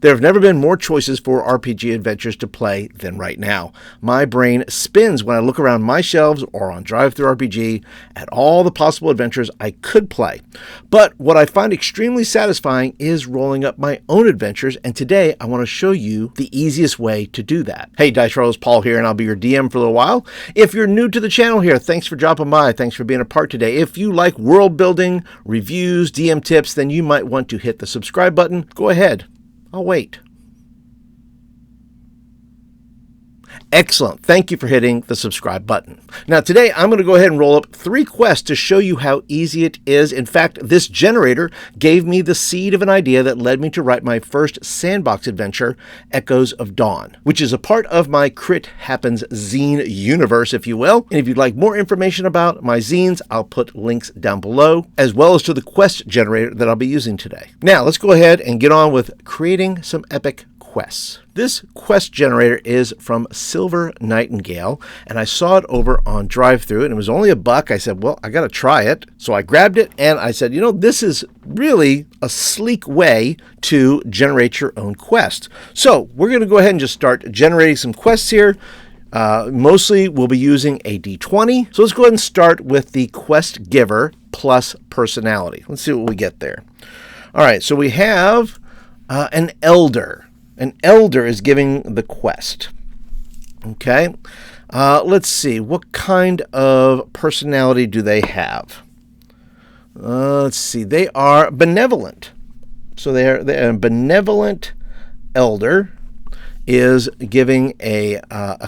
There have never been more choices for RPG adventures to play than right now. My brain spins when I look around my shelves or on DriveThruRPG at all the possible adventures I could play. But what I find extremely satisfying is rolling up my own adventures, and today I want to show you the easiest way to do that. Hey Dice Rollers, Paul here, and I'll be your DM for a little while. If you're new to the channel here, thanks for dropping by. Thanks for being a part today. If you like world building, reviews, DM tips, then you might want to hit the subscribe button. Go ahead. I'll wait. Excellent. Thank you for hitting the subscribe button. Now today I'm going to go ahead and roll up 3 quests to show you how easy it is. In fact, this generator gave me the seed of an idea that led me to write my first sandbox adventure, Echoes of Dawn, which is a part of my Crit Happens zine universe, if you will. And if you'd like more information about my zines, I'll put links down below, as well as to the quest generator that I'll be using today. Now let's go ahead and get on with creating some epic quests. This quest generator is from Silver Nightingale, and I saw it over on DriveThru, and it was only $1. I said, well, I got to try it. So I grabbed it, and I said, you know, this is really a sleek way to generate your own quest. So we're going to go ahead and just start generating some quests here. Mostly we'll be using a D20. So let's go ahead and start with the quest giver plus personality. Let's see what we get there. All right, so we have an elder. An elder is giving the quest. Okay. Let's see. What kind of personality do they have? Let's see. They are benevolent. So they're a benevolent elder is giving a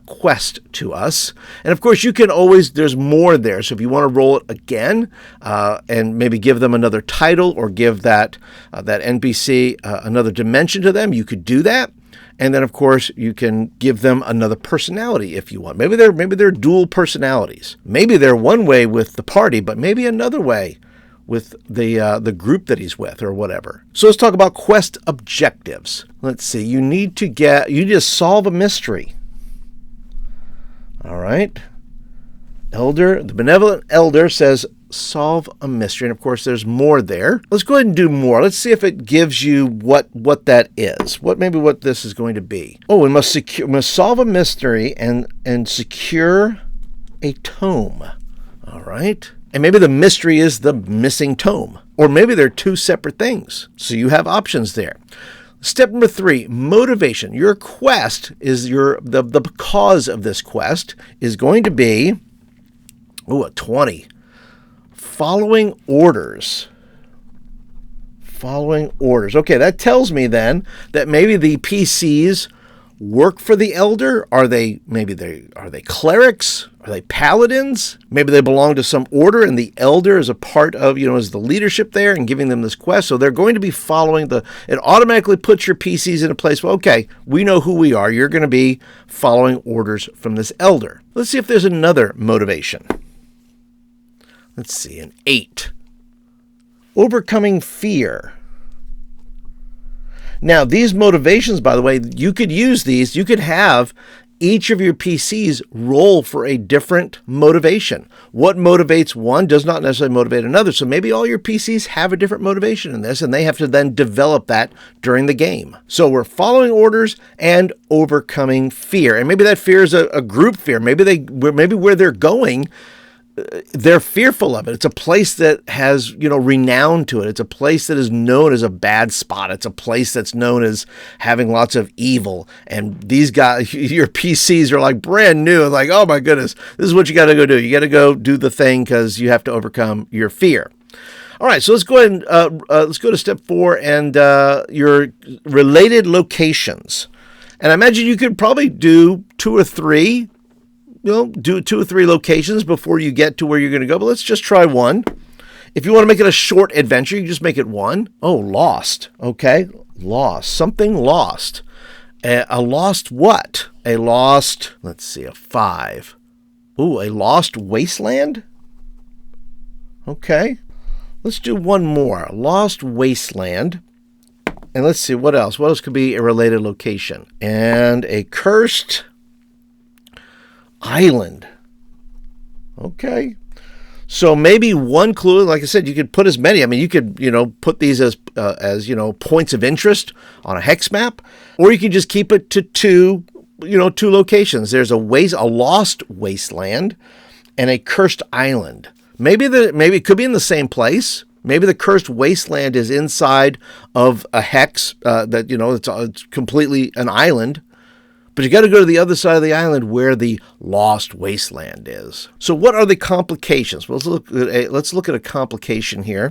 quest to us. And of course, you can always, there's more there. So if you want to roll it again and maybe give them another title or give that NPC another dimension to them, you could do that. And then, of course, you can give them another personality if you want. Maybe they're dual personalities. Maybe they're one way with the party, but maybe another way with the group that he's with or whatever. So let's talk about quest objectives. Let's see. You need to solve a mystery. All right. Elder, the benevolent elder says, solve a mystery. And of course, there's more there. Let's go ahead and do more. Let's see if it gives you what that is. What this is going to be. Oh, we must solve a mystery and secure a tome. All right. And maybe the mystery is the missing tome. Or maybe they're 2 separate things. So you have options there. Step number 3, motivation. Your quest is the cause of this quest is going to be, a 20. Following orders. Following orders. Okay, that tells me then that maybe the PCs work for the elder. Are they clerics? Are they paladins? Maybe they belong to some order and the elder is a part of, is the leadership there and giving them this quest. So they're going to be following it automatically puts your PCs in a place. Well, okay, we know who we are. You're going to be following orders from this elder. Let's see if there's another motivation. Let's see, an 8. Overcoming fear. Now, these motivations, by the way, you could use these. You could have each of your PCs roll for a different motivation. What motivates one does not necessarily motivate another. So maybe all your PCs have a different motivation in this, and they have to then develop that during the game. So we're following orders and overcoming fear. And maybe that fear is a group fear. Maybe where they're going, they're fearful of it. It's a place that has, renown to it. It's a place that is known as a bad spot. It's a place that's known as having lots of evil. And these guys, your PCs are like brand new and like, oh my goodness, this is what you got to go do. You got to go do the thing because you have to overcome your fear. All right, so let's go ahead and let's go to step 4 and your related locations. And I imagine you could probably do 2 or 3. Do 2 or 3 locations before you get to where you're going to go, but let's just try 1. If you want to make it a short adventure, you just make it 1. Oh, lost. Okay, lost. Something lost. A lost what? A lost, let's see, a 5. Ooh, a lost wasteland? Okay, let's do 1 more. A lost wasteland. And let's see, what else? What else could be a related location? And a cursed island. Okay. So maybe one clue, like I said, you could put as many. I mean, you could, put these as points of interest on a hex map, or you could just keep it to two locations. There's a lost wasteland and a cursed island. Maybe it could be in the same place. Maybe the cursed wasteland is inside of a hex it's completely an island. But you got to go to the other side of the island where the lost wasteland is. So what are the complications? Well, let's look at a complication here.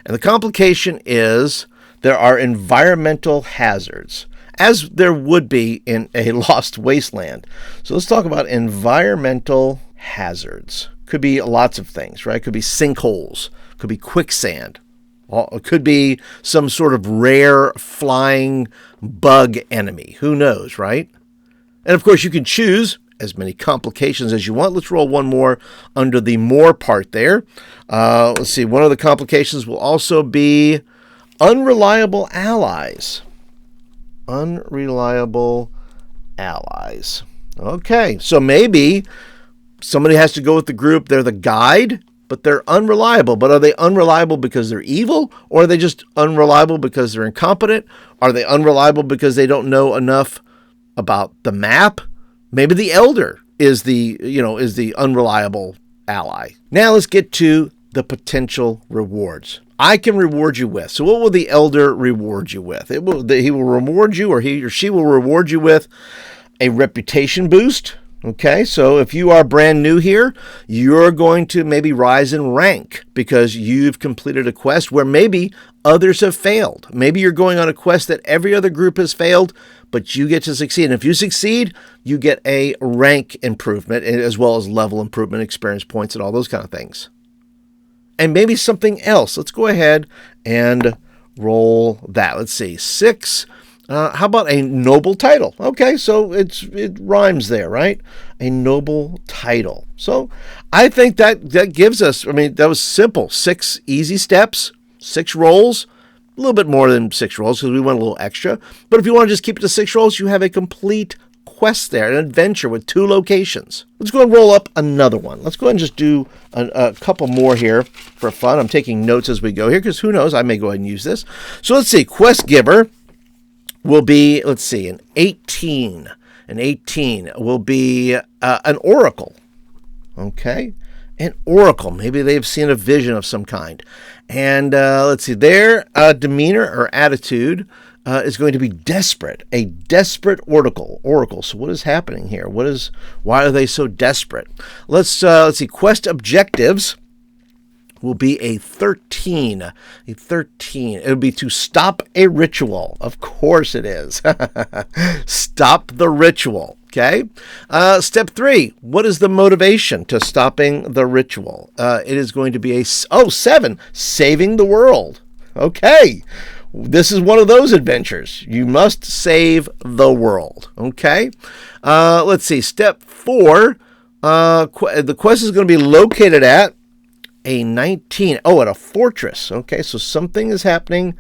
And the complication is there are environmental hazards, as there would be in a lost wasteland. So let's talk about environmental hazards. Could be lots of things, right? Could be sinkholes. Could be quicksand. It could be some sort of rare flying bug enemy. Who knows, right? And of course, you can choose as many complications as you want. Let's roll one more under the more part there. Let's see. One of the complications will also be unreliable allies. Unreliable allies. Okay, so maybe somebody has to go with the group. They're the guide, but they're unreliable. But are they unreliable because they're evil? Or are they just unreliable because they're incompetent? Are they unreliable because they don't know enough about the map? Maybe the elder is the unreliable ally. Now let's get to the potential rewards. I can reward you with. So what will the elder reward you with? He will reward you, or he or she will reward you with a reputation boost. Okay, so if you are brand new here, you're going to maybe rise in rank because you've completed a quest where maybe others have failed. Maybe you're going on a quest that every other group has failed, but you get to succeed. And if you succeed, you get a rank improvement as well as level improvement, experience points, and all those kind of things. And maybe something else. Let's go ahead and roll that. Let's see, 6. How about a noble title? Okay, so it rhymes there, right? A noble title. So I think that gives us, that was simple. 6 easy steps, 6 rolls, a little bit more than 6 rolls because we went a little extra. But if you want to just keep it to 6 rolls, you have a complete quest there, an adventure with 2 locations. Let's go and roll up another one. Let's go ahead and just do a couple more here for fun. I'm taking notes as we go here because who knows, I may go ahead and use this. So let's see, quest giver will be, an 18. An 18 will be an oracle. Okay? An oracle. Maybe they've seen a vision of some kind. And their demeanor or attitude is going to be desperate. A desperate oracle. So what is happening here? Why are they so desperate? Let's see. Quest objectives will be a 13. A 13. It would be to stop a ritual. Of course it is. Stop the ritual. Okay. Step 3. What is the motivation to stopping the ritual? It is going to be 7. Saving the world. Okay. This is one of those adventures. You must save the world. Okay. Let's see. Step 4. The quest is going to be located at a 19. Oh, at a fortress. Okay, so something is happening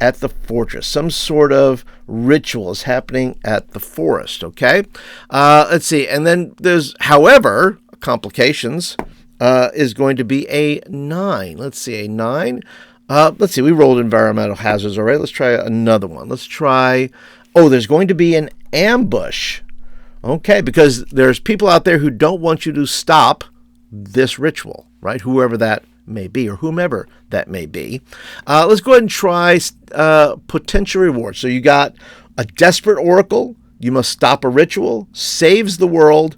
at the fortress. Some sort of ritual is happening at the forest. Okay, let's see. And then there's, however, complications is going to be a 9. Let's see, a 9. Let's see, we rolled environmental hazards already. Let's try another one. Let's try, there's going to be an ambush. Okay, because there's people out there who don't want you to stop this ritual, right? Whoever that may be, or whomever that may be. Let's go ahead and try potential rewards. So you got a desperate oracle. You must stop a ritual. Saves the world.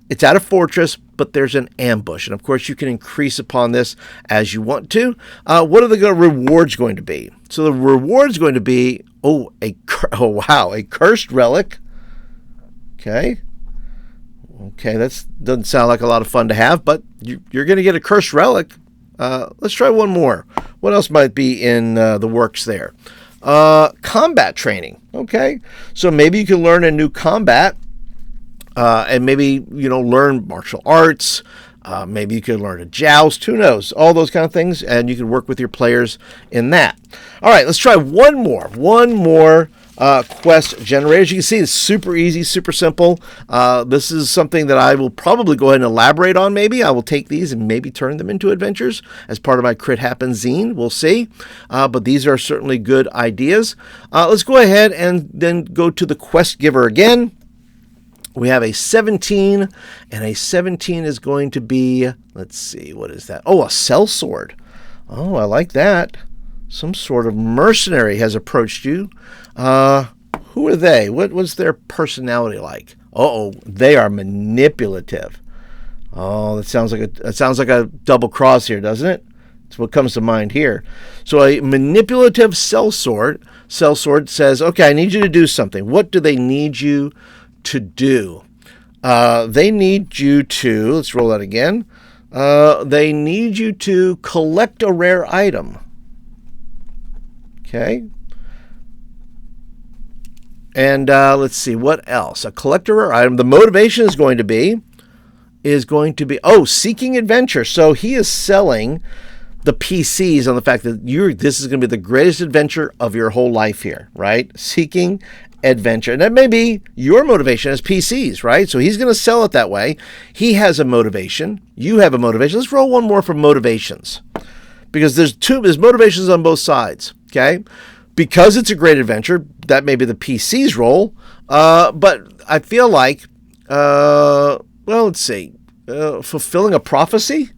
It's at a fortress, but there's an ambush. And of course, you can increase upon this as you want to. What are the rewards going to be? So the reward's going to be, a cursed relic. Okay, that doesn't sound like a lot of fun to have, but you're going to get a cursed relic. Let's try one more. What else might be in the works there? Combat training. Okay, so maybe you can learn a new combat, and maybe learn martial arts. Maybe you could learn to joust. Who knows? All those kind of things, and you can work with your players in that. All right, let's try one more quest generator. As you can see, it's super easy, super simple. This is something that I will probably go ahead and elaborate on. Maybe I will take these and maybe turn them into adventures as part of my Crit Happens zine. We'll see. But these are certainly good ideas. Let's go ahead and then go to the quest giver again. We have a 17, and a 17 is going to be, let's see, what is that? Oh, a sellsword. Oh, I like that. Some sort of mercenary has approached you. Who are they? What was their personality like? Uh-oh, they are manipulative. Oh, that sounds like a double cross here, doesn't it? That's what comes to mind here. So a manipulative sellsword says, okay, I need you to do something. What do they need you to do? They need you to, let's roll that again. They need you to collect a rare item. Okay. And let's see, what else? A collector rare item. The motivation is going to be, seeking adventure. So he is selling the PCs on the fact that this is going to be the greatest adventure of your whole life here, right? Seeking adventure. And that may be your motivation as PCs, right? So he's going to sell it that way. He has a motivation. You have a motivation. Let's roll one more for motivations, because there's motivations on both sides, okay? Because it's a great adventure, that may be the PC's role. But I feel like, let's see, fulfilling a prophecy.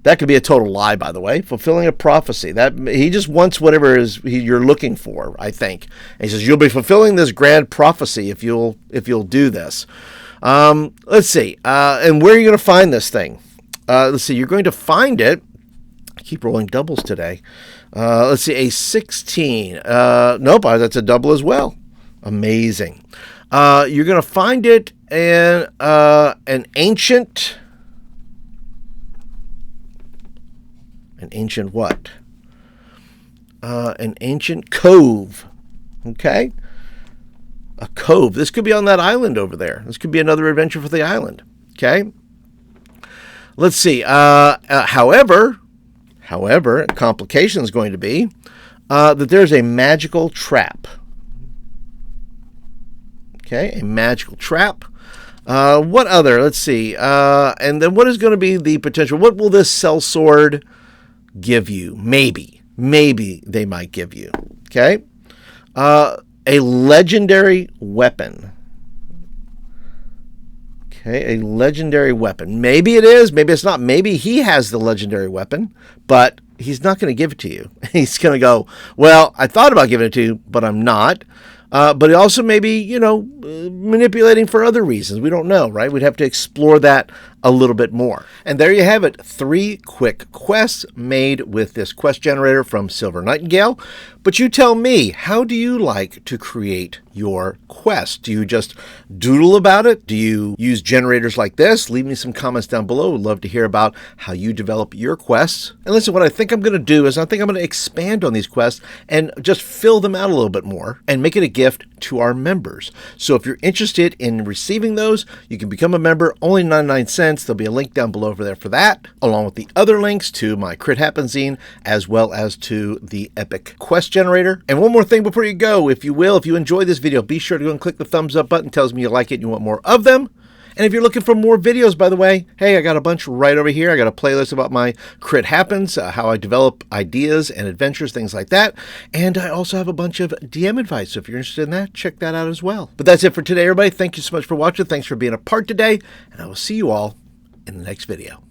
That could be a total lie, by the way. Fulfilling a prophecy. That he just wants whatever you're looking for, I think. And he says, you'll be fulfilling this grand prophecy if you'll do this. Let's see. And where are you going to find this thing? Let's see. You're going to find it. I keep rolling doubles today. Let's see. A 16. Nope, that's a double as well. Amazing. You're going to find it in an ancient... An ancient what? An ancient cove. Okay? A cove. This could be on that island over there. This could be another adventure for the island. Okay? Let's see. However, a complication is going to be that there's a magical trap. Okay? A magical trap. What other? Let's see. And then what is going to be the potential? What will this sellsword give you? Maybe they might give you. Okay. A legendary weapon. Okay. A legendary weapon. Maybe it is, maybe it's not. Maybe he has the legendary weapon, but he's not going to give it to you. He's going to go, well, I thought about giving it to you, but I'm not. But he also may be, manipulating for other reasons. We don't know, right? We'd have to explore that a little bit more. And there you have it. 3 quick quests made with this quest generator from Silver Nightingale. But you tell me, how do you like to create your quest? Do you just doodle about it? Do you use generators like this? Leave me some comments down below. Would love to hear about how you develop your quests. And listen, what I think I'm going to do is I think I'm going to expand on these quests and just fill them out a little bit more and make it a gift to our members. So if you're interested in receiving those, you can become a member, only 99 cents. There'll be a link down below over there for that, along with the other links to my Crit Happens zine, as well as to the Epic Quest Generator. And one more thing before you go, if you enjoy this video, be sure to go and click the thumbs up button. It tells me you like it and you want more of them. And if you're looking for more videos, by the way, hey, I got a bunch right over here. I got a playlist about my Crit Happens, how I develop ideas and adventures, things like that. And I also have a bunch of DM advice. So if you're interested in that, check that out as well. But that's it for today, everybody. Thank you so much for watching. Thanks for being a part today. And I will see you all in the next video.